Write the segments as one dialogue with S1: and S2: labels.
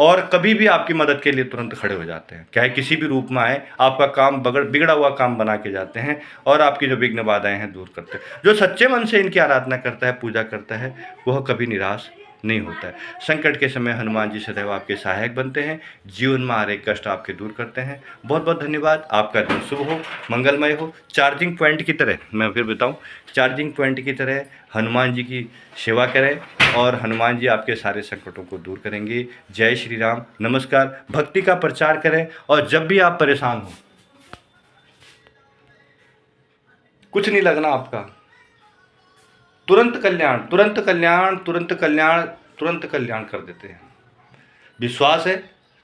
S1: और कभी भी आपकी मदद के लिए तुरंत खड़े हो जाते हैं, चाहे किसी भी रूप में आए, आपका काम बिगड़ा हुआ काम बना के जाते हैं और आपकी जो विघ्न बाधाएं हैं दूर करते हैं। जो सच्चे मन से इनकी आराधना करता है, पूजा करता है, वह कभी निराश नहीं होता है। संकट के समय हनुमान जी सदैव आपके सहायक बनते हैं, जीवन में आ रहे कष्ट आपके दूर करते हैं। बहुत बहुत धन्यवाद। आपका दिन शुभ हो, मंगलमय हो। चार्जिंग पॉइंट की तरह मैं फिर बताऊं, चार्जिंग पॉइंट की तरह हनुमान जी की सेवा करें और हनुमान जी आपके सारे संकटों को दूर करेंगे। जय श्री राम, नमस्कार। भक्ति का प्रचार करें और जब भी आप परेशान हो, कुछ नहीं लगना आपका, तुरंत कल्याण, तुरंत कल्याण, तुरंत कल्याण, तुरंत कल्याण कर देते हैं। विश्वास है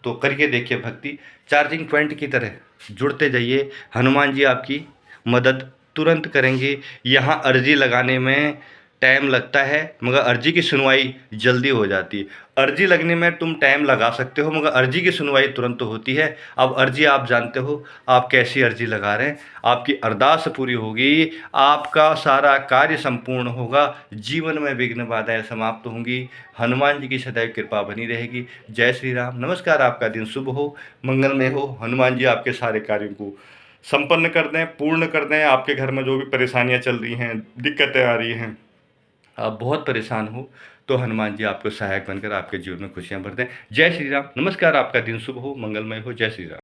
S1: तो करके देखिए भक्ति। चार्जिंग पॉइंट की तरह जुड़ते जाइए, हनुमान जी आपकी मदद तुरंत करेंगे। यहाँ अर्जी लगाने में टाइम लगता है, मगर अर्जी की सुनवाई जल्दी हो जाती है। अर्जी लगने में तुम टाइम लगा सकते हो, मगर अर्जी की सुनवाई तुरंत होती है। अब अर्जी आप जानते हो आप कैसी अर्जी लगा रहे हैं, आपकी अरदास पूरी होगी, आपका सारा कार्य संपूर्ण होगा, जीवन में विघ्न बाधाएं समाप्त होंगी, हनुमान जी की सदैव कृपा बनी रहेगी। जय श्री राम, नमस्कार। आपका दिन शुभ हो, मंगलमय हो। हनुमान जी आपके सारे कार्यों को संपन्न कर दें, पूर्ण कर दें। आपके घर में जो भी परेशानियां चल रही हैं, दिक्कतें आ रही हैं, आप बहुत परेशान हो, तो हनुमान जी आपको सहायक बनकर आपके जीवन में खुशियां भर दें। जय श्री राम, नमस्कार। आपका दिन शुभ हो, मंगलमय हो। जय श्री राम।